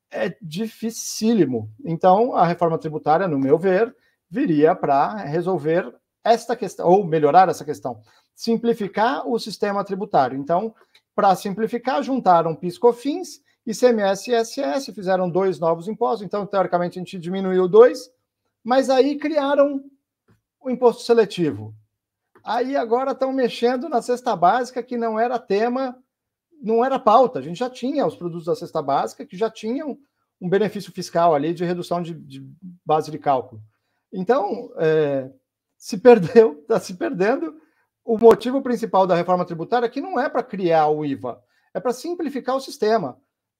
[SPEAKER 3] é dificílimo. Então, a reforma tributária, no meu ver, viria para resolver esta questão, ou melhorar essa questão, simplificar o sistema tributário. Então, para simplificar, juntaram PIS/COFINS, ICMS e ISS, fizeram 2 novos impostos, então, teoricamente, a gente diminuiu 2, mas aí criaram o imposto seletivo. Aí agora estão mexendo na cesta básica, que não era tema, não era pauta. A gente já tinha os produtos da cesta básica, que já tinham um benefício fiscal ali de redução de base de cálculo. Então, está se perdendo. O motivo principal da reforma tributária que não é para criar o IVA, é para simplificar o sistema.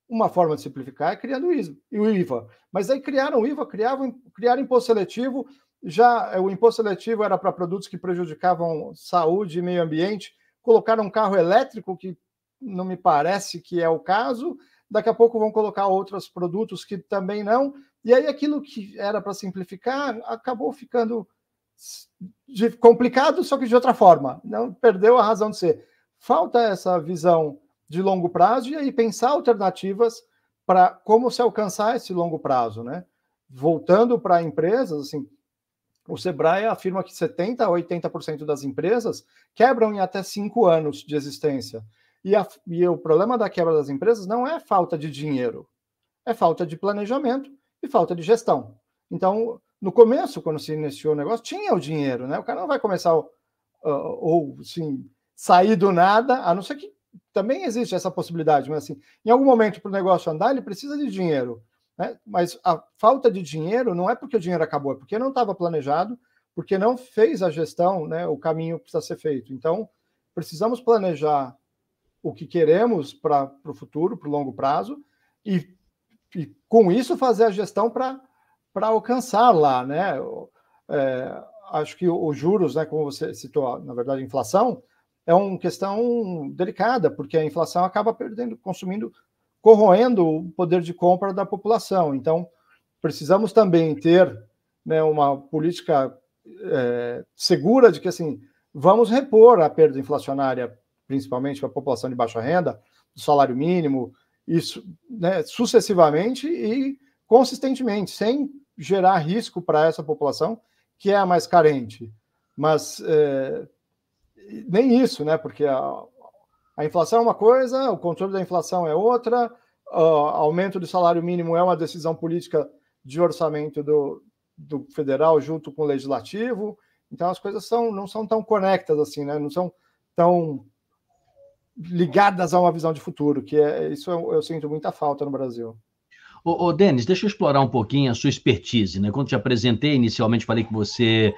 [SPEAKER 3] Uma forma de simplificar é criando o IVA. Mas aí criaram o IVA, criaram imposto seletivo. Já o imposto seletivo era para produtos que prejudicavam saúde e meio ambiente. Colocaram um carro elétrico, que não me parece que é o caso. Daqui a pouco vão colocar outros produtos que também não. E aí aquilo que era para simplificar acabou ficando complicado, só que de outra forma. Não perdeu a razão de ser. Falta essa visão de longo prazo e aí pensar alternativas para como se alcançar esse longo prazo, né? Voltando para empresas, assim, o Sebrae afirma que 70% a 80% das empresas quebram em até 5 anos de existência. E o problema da quebra das empresas não é falta de dinheiro, é falta de planejamento e falta de gestão. Então, no começo, quando se iniciou o negócio, tinha o dinheiro, né? O cara não vai começar ou assim, sair do nada, a não ser que também existe essa possibilidade, mas assim, em algum momento para o negócio andar, ele precisa de dinheiro. Né? Mas a falta de dinheiro não é porque o dinheiro acabou, é porque não estava planejado, porque não fez a gestão, né, o caminho que precisa ser feito. Então, precisamos planejar o que queremos para o futuro, para o longo prazo, e com isso fazer a gestão para alcançar lá. Né? Acho que os juros, né, como você citou, na verdade, a inflação, é uma questão delicada, porque a inflação acaba corroendo o poder de compra da população. Então, precisamos também ter, né, uma política segura de que, assim, vamos repor a perda inflacionária, principalmente para a população de baixa renda, do salário mínimo, isso, né, sucessivamente e consistentemente, sem gerar risco para essa população, que é a mais carente. Mas nem isso, né, porque a inflação é uma coisa, o controle da inflação é outra, aumento do salário mínimo é uma decisão política de orçamento do federal junto com o legislativo, então as coisas não são tão conectas assim, né? Não são tão ligadas a uma visão de futuro, que isso eu sinto muita falta no Brasil.
[SPEAKER 1] Ô, Denis, deixa eu explorar um pouquinho a sua expertise, né? Quando te apresentei, inicialmente falei que você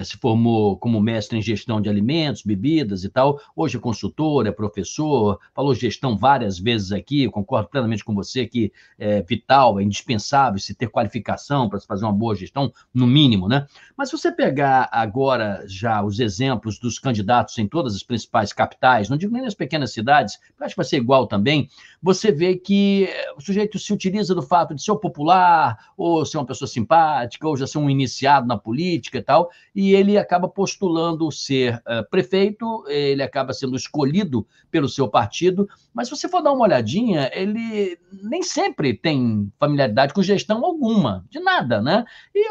[SPEAKER 1] se formou como mestre em gestão de alimentos, bebidas e tal. Hoje é consultor, é professor, falou gestão várias vezes aqui. Eu concordo plenamente com você que é vital, é indispensável se ter qualificação para se fazer uma boa gestão, no mínimo, né? Mas se você pegar agora já os exemplos dos candidatos em todas as principais capitais, não digo nem nas pequenas cidades, acho que vai ser igual também, você vê que o sujeito se utiliza do fato de ser popular, ou ser uma pessoa simpática, ou já ser um iniciado na política e tal, e ele acaba postulando ser prefeito, ele acaba sendo escolhido pelo seu partido, mas se você for dar uma olhadinha, ele nem sempre tem familiaridade com gestão alguma, de nada, né? E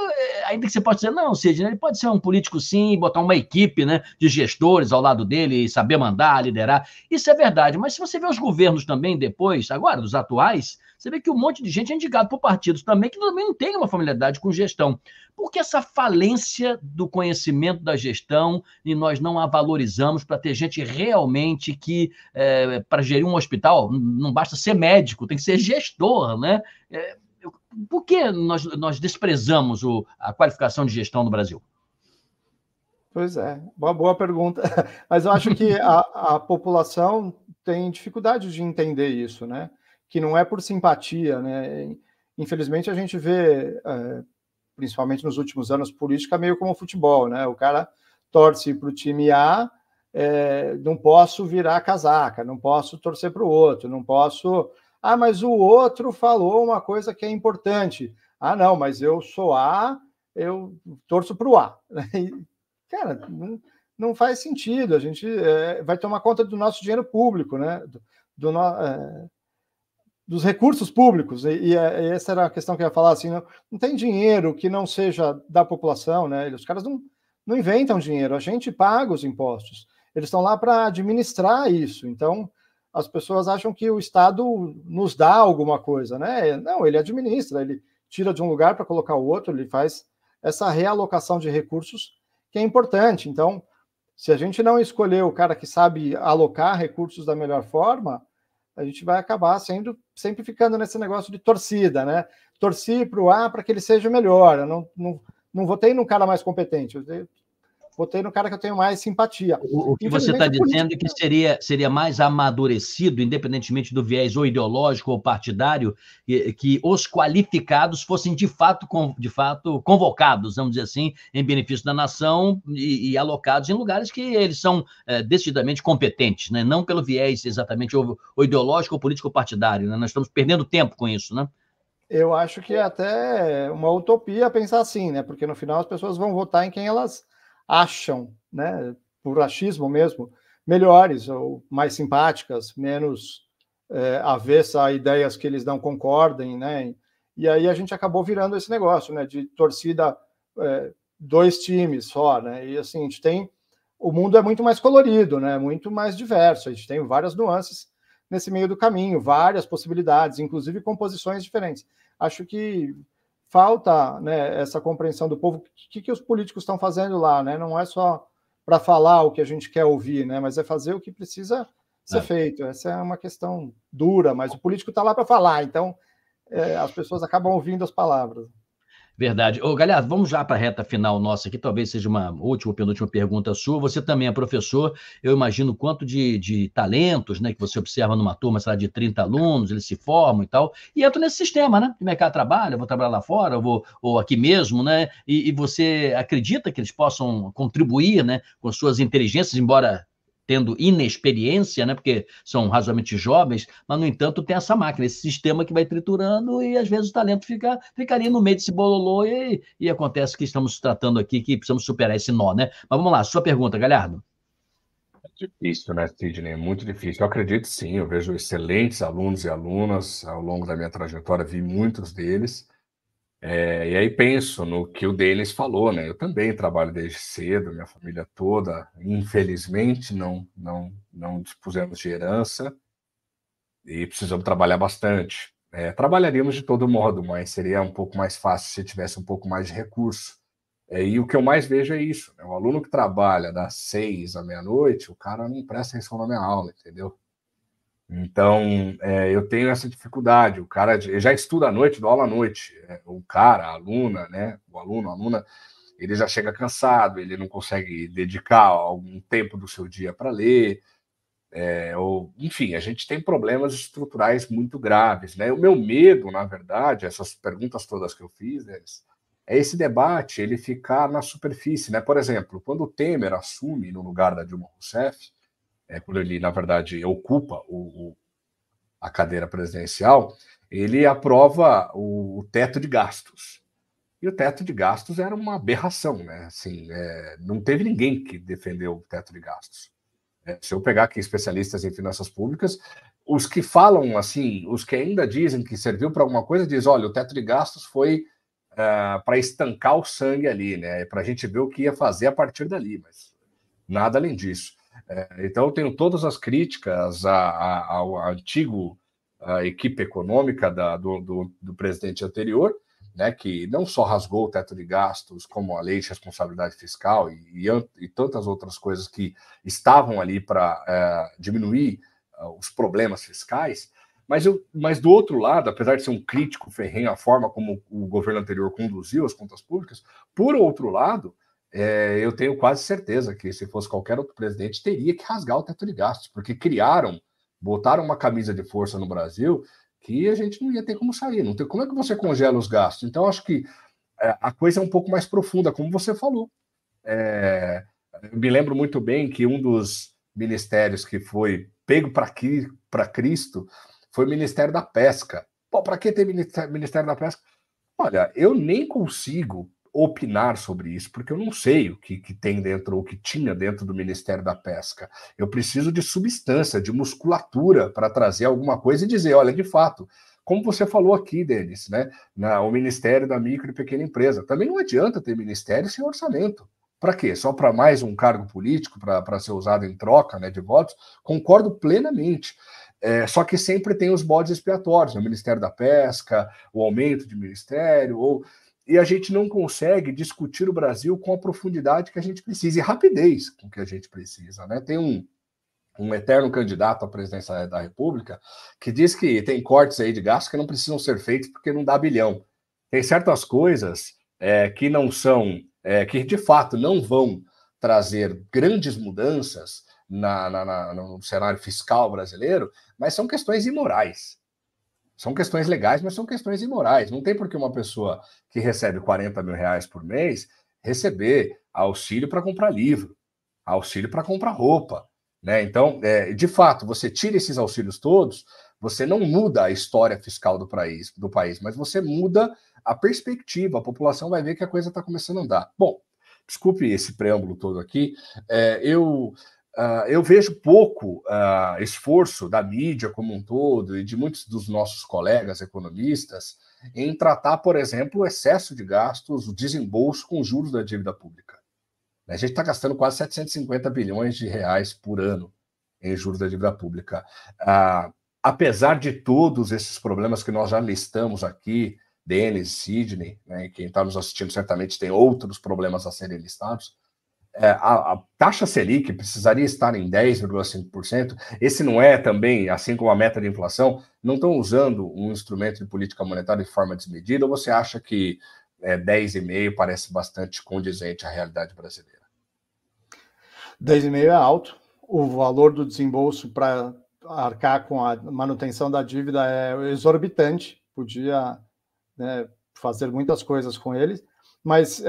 [SPEAKER 1] ainda que você pode dizer, não, Sidney, ele pode ser um político sim, botar uma equipe, né, de gestores ao lado dele e saber mandar, liderar, isso é verdade, mas se você vê os governos também depois, agora, dos atuais, você vê que um monte de gente é indicado por partidos também que também não tem uma familiaridade com gestão. Por que essa falência do conhecimento da gestão e nós não a valorizamos para ter gente realmente que, para gerir um hospital, não basta ser médico, tem que ser gestor, né? Por que nós desprezamos a qualificação de gestão no Brasil?
[SPEAKER 3] Pois é, uma boa pergunta. Mas eu acho que a população tem dificuldade de entender isso, né? Que não é por simpatia, né? Infelizmente, a gente vê, principalmente nos últimos anos, política meio como futebol, né? O cara torce para o time A, não posso virar casaca, não posso torcer para o outro, não posso... Ah, mas o outro falou uma coisa que é importante. Ah, não, mas eu sou A, eu torço para o A. Cara, não faz sentido. A gente vai tomar conta do nosso dinheiro público, né? dos recursos públicos, e essa era a questão que eu ia falar, assim, não tem dinheiro que não seja da população, né? Os caras não inventam dinheiro, a gente paga os impostos. Eles estão lá para administrar isso. Então, as pessoas acham que o Estado nos dá alguma coisa, né? Não, ele administra, ele tira de um lugar para colocar o outro, ele faz essa realocação de recursos que é importante. Então, se a gente não escolher o cara que sabe alocar recursos da melhor forma, a gente vai acabar sempre ficando nesse negócio de torcida, né? Torci para o A para que ele seja melhor. Eu não votei no cara mais competente, eu votei no cara que eu tenho mais simpatia.
[SPEAKER 1] O que você está dizendo é que seria mais amadurecido, independentemente do viés ou ideológico ou partidário, que os qualificados fossem de fato convocados, vamos dizer assim, em benefício da nação e alocados em lugares que eles são decididamente competentes, né? Não pelo viés exatamente ou ideológico ou político partidário, né? Nós estamos perdendo tempo com isso, né?
[SPEAKER 3] Eu acho que é até uma utopia pensar assim, né? Porque no final as pessoas vão votar em quem elas acham, né, por achismo mesmo, melhores ou mais simpáticas, menos avessa a ideias que eles não concordem, né? E aí a gente acabou virando esse negócio, né, de torcida, dois times só, né? E assim, o mundo é muito mais colorido, né? Muito mais diverso. A gente tem várias nuances nesse meio do caminho, várias possibilidades, inclusive composições diferentes. Acho que falta, né, essa compreensão do povo, o que os políticos estão fazendo lá, né? Não é só para falar o que a gente quer ouvir, né? Mas é fazer o que precisa ser feito. Essa é uma questão dura, mas o político está lá para falar, então as pessoas acabam ouvindo as palavras.
[SPEAKER 1] Verdade. Ô, Galhardo, vamos já para a reta final nossa aqui, talvez seja uma última ou penúltima pergunta sua. Você também é professor, eu imagino o quanto de talentos, né, que você observa numa turma, sei lá, de 30 alunos, eles se formam e tal, e entram nesse sistema, né, de mercado de trabalho, eu vou trabalhar lá fora, ou aqui mesmo, né, e você acredita que eles possam contribuir, né, com suas inteligências, embora tendo inexperiência, né, porque são razoavelmente jovens, mas, no entanto, tem essa máquina, esse sistema que vai triturando e, às vezes, o talento ficaria no meio desse bololô e acontece que estamos tratando aqui que precisamos superar esse nó, né? Mas vamos lá, sua pergunta, Galhardo.
[SPEAKER 2] É difícil, né, Sidney? É muito difícil. Eu acredito sim, eu vejo excelentes alunos e alunas ao longo da minha trajetória, vi muitos deles. E aí penso no que o Denis falou, né? Eu também trabalho desde cedo, minha família toda, infelizmente, não dispusemos de herança e precisamos trabalhar bastante. Trabalharíamos de todo modo, mas seria um pouco mais fácil se tivesse um pouco mais de recurso. E o que eu mais vejo é isso, né? O aluno que trabalha das 6 à meia-noite, o cara não presta atenção na minha aula, entendeu? Então, eu tenho essa dificuldade. O cara já estuda à noite, dá aula à noite. O cara, a aluna, né? O aluno, a aluna, ele já chega cansado, ele não consegue dedicar algum tempo do seu dia para ler. Enfim, a gente tem problemas estruturais muito graves, né? O meu medo, na verdade, essas perguntas todas que eu fiz, é esse debate ele ficar na superfície, né? Por exemplo, quando o Temer assume no lugar da Dilma Rousseff, quando ele, na verdade, ocupa a cadeira presidencial, ele aprova o teto de gastos. E o teto de gastos era uma aberração, né? Assim, não teve ninguém que defendeu o teto de gastos. Se eu pegar aqui especialistas em finanças públicas, os que falam assim, os que ainda dizem que serviu para alguma coisa, dizem, olha, o teto de gastos foi para estancar o sangue ali, né? Para a gente ver o que ia fazer a partir dali, mas nada além disso. Então, eu tenho todas as críticas ao antigo equipe econômica do presidente anterior, né, que não só rasgou o teto de gastos, como a lei de responsabilidade fiscal e tantas outras coisas que estavam ali para diminuir os problemas fiscais, mas do outro lado, apesar de ser um crítico ferrenho à forma como o governo anterior conduziu as contas públicas, por outro lado, eu tenho quase certeza que se fosse qualquer outro presidente, teria que rasgar o teto de gastos, porque botaram uma camisa de força no Brasil que a gente não ia ter como sair. Não tem, como é que você congela os gastos? Então, acho que a coisa é um pouco mais profunda, como você falou. Eu me lembro muito bem que um dos ministérios que foi pego para Cristo foi o Ministério da Pesca. Pô, para que ter Ministério da Pesca? Olha, eu nem consigo opinar sobre isso, porque eu não sei o que tem dentro, ou o que tinha dentro do Ministério da Pesca. Eu preciso de substância, de musculatura para trazer alguma coisa e dizer, olha, de fato, como você falou aqui, Denis, né, o Ministério da Micro e Pequena Empresa. Também não adianta ter ministério sem orçamento. Para quê? Só para mais um cargo político, para ser usado em troca, né, de votos? Concordo plenamente. Só que sempre tem os bodes expiatórios, o Ministério da Pesca, o aumento de ministério, e a gente não consegue discutir o Brasil com a profundidade que a gente precisa, e rapidez com que a gente precisa, né? Tem um eterno candidato à presidência da República que diz que tem cortes aí de gastos que não precisam ser feitos porque não dá bilhão. Tem certas coisas que não são, que de fato não vão trazer grandes mudanças no cenário fiscal brasileiro, mas são questões imorais. São questões legais, mas são questões imorais. Não tem por que uma pessoa que recebe 40 mil reais por mês receber auxílio para comprar livro, auxílio para comprar roupa, né? Então, de fato, você tira esses auxílios todos, você não muda a história fiscal do país, mas você muda a perspectiva. A população vai ver que a coisa está começando a andar. Bom, desculpe esse preâmbulo todo aqui. Eu vejo pouco esforço da mídia como um todo e de muitos dos nossos colegas economistas em tratar, por exemplo, o excesso de gastos, o desembolso com juros da dívida pública. A gente está gastando quase 750 bilhões de reais por ano em juros da dívida pública. Apesar de todos esses problemas que nós já listamos aqui, Denis, Sidney, né, e quem está nos assistindo certamente tem outros problemas a serem listados, a taxa Selic precisaria estar em 10,5%. Esse não é também, assim como a meta de inflação, não estão usando um instrumento de política monetária de forma desmedida, ou você acha que 10,5% parece bastante condizente à realidade brasileira?
[SPEAKER 3] 10,5% é alto. O valor do desembolso para arcar com a manutenção da dívida é exorbitante. Podia, né, fazer muitas coisas com ele, mas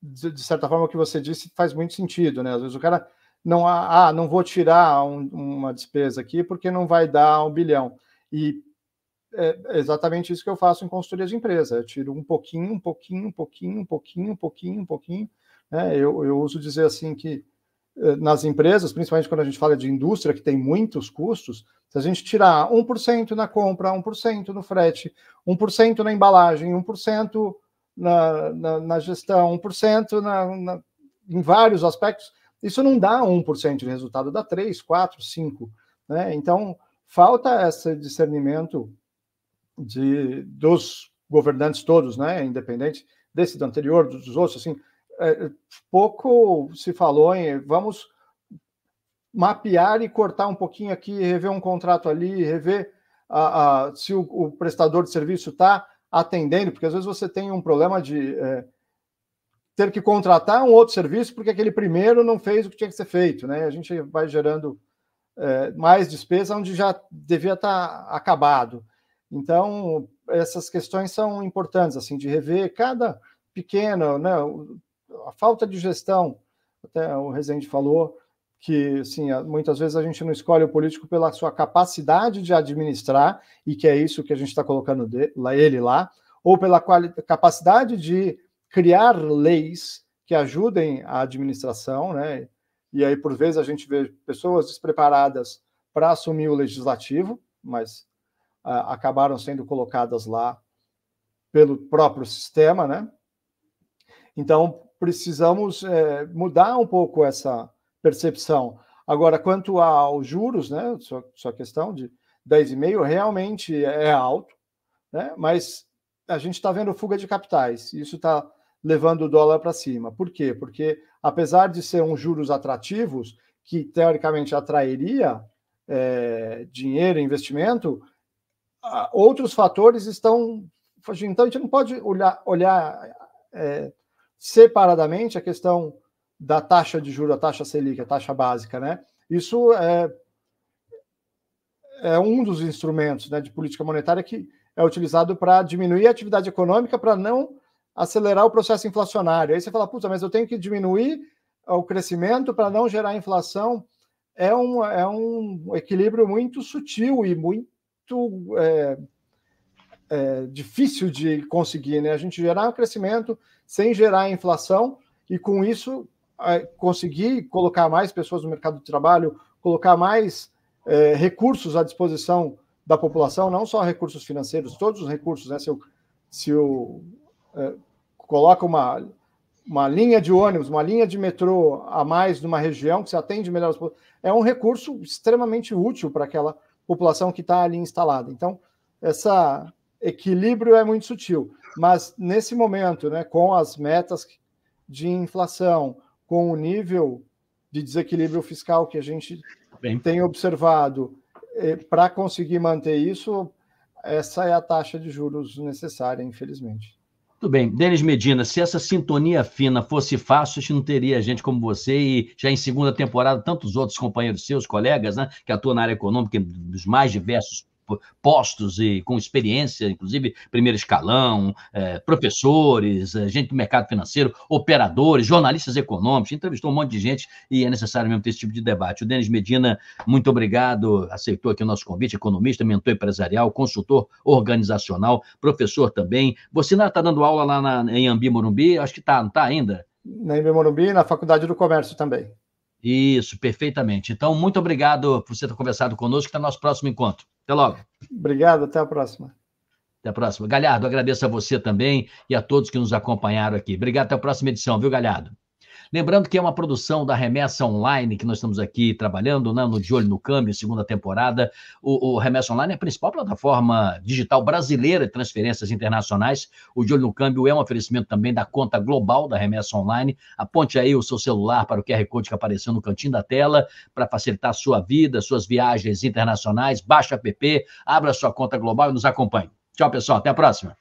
[SPEAKER 3] de certa forma, o que você disse faz muito sentido, né? Às vezes o cara não vou tirar uma despesa aqui porque não vai dar 1 bilhão. E é exatamente isso que eu faço em consultoria de empresa. Eu tiro um pouquinho, né? Eu uso dizer assim que nas empresas, principalmente quando a gente fala de indústria, que tem muitos custos, se a gente tirar 1% na compra, 1% no frete, 1% na embalagem, 1% na gestão, 1% em vários aspectos, isso não dá 1% de resultado, dá 3, 4, 5%. Né? Então, falta esse discernimento dos governantes todos, né? Independente desse do anterior, dos outros, assim, pouco se falou em vamos mapear e cortar um pouquinho aqui, rever um contrato ali, rever se o prestador de serviço está atendendo, porque às vezes você tem um problema de ter que contratar um outro serviço porque aquele primeiro não fez o que tinha que ser feito, né? A gente vai gerando mais despesa onde já devia estar acabado. Então, essas questões são importantes, assim, de rever cada pequena, né? A falta de gestão, até o Rezende falou que, assim, muitas vezes a gente não escolhe o político pela sua capacidade de administrar, e que é isso que a gente está colocando ele lá, ou pela capacidade de criar leis que ajudem a administração, né? E aí, por vezes, a gente vê pessoas despreparadas para assumir o legislativo, mas acabaram sendo colocadas lá pelo próprio sistema, né? Então, precisamos mudar um pouco essa percepção. Agora, quanto aos juros, né, sua questão de 10,5% realmente é alto, né, mas a gente está vendo fuga de capitais, e isso está levando o dólar para cima. Por quê? Porque, apesar de ser uns juros atrativos, que teoricamente atrairia dinheiro e investimento, outros fatores estão... Então, a gente não pode olhar separadamente a questão da taxa de juros, a taxa Selic, a taxa básica, né? Isso é um dos instrumentos, né, de política monetária que é utilizado para diminuir a atividade econômica, para não acelerar o processo inflacionário. Aí você fala, puta, mas eu tenho que diminuir o crescimento para não gerar inflação. É um equilíbrio muito sutil e muito difícil de conseguir, né? A gente gerar um crescimento sem gerar inflação e, com isso, conseguir colocar mais pessoas no mercado de trabalho, colocar mais recursos à disposição da população, não só recursos financeiros, todos os recursos, né? Se eu coloca uma linha de ônibus, uma linha de metrô a mais numa região que se atende melhor, é um recurso extremamente útil para aquela população que está ali instalada. Então, esse equilíbrio é muito sutil. Mas, nesse momento, né, com as metas de inflação, com o nível de desequilíbrio fiscal que a gente tem observado, para conseguir manter isso, essa é a taxa de juros necessária, infelizmente.
[SPEAKER 1] Tudo bem. Denis Medina, se essa sintonia fina fosse fácil, a gente não teria gente como você e já em segunda temporada tantos outros companheiros seus, colegas, né, que atuam na área econômica dos mais diversos postos e com experiência, inclusive primeiro escalão, professores, gente do mercado financeiro, operadores, jornalistas econômicos, entrevistou um monte de gente e é necessário mesmo ter esse tipo de debate. O Denis Medina, muito obrigado, aceitou aqui o nosso convite, economista, mentor empresarial, consultor organizacional, professor também. Você ainda está dando aula lá em Anhembi, Morumbi? Acho que está, não está ainda?
[SPEAKER 3] Na Anhembi, Morumbi e na Faculdade do Comércio também.
[SPEAKER 1] Isso, perfeitamente. Então, muito obrigado por você ter conversado conosco. Até o nosso próximo encontro. Até logo.
[SPEAKER 3] Obrigado, até a próxima.
[SPEAKER 1] Até a próxima. Galhardo, agradeço a você também e a todos que nos acompanharam aqui. Obrigado, até a próxima edição, viu, Galhardo? Lembrando que é uma produção da Remessa Online, que nós estamos aqui trabalhando, né, no De Olho no Câmbio, segunda temporada. O Remessa Online é a principal plataforma digital brasileira de transferências internacionais. O De Olho no Câmbio é um oferecimento também da conta global da Remessa Online. Aponte aí o seu celular para o QR Code que apareceu no cantinho da tela, para facilitar a sua vida, suas viagens internacionais. Baixe o app, abra sua conta global e nos acompanhe. Tchau, pessoal. Até a próxima.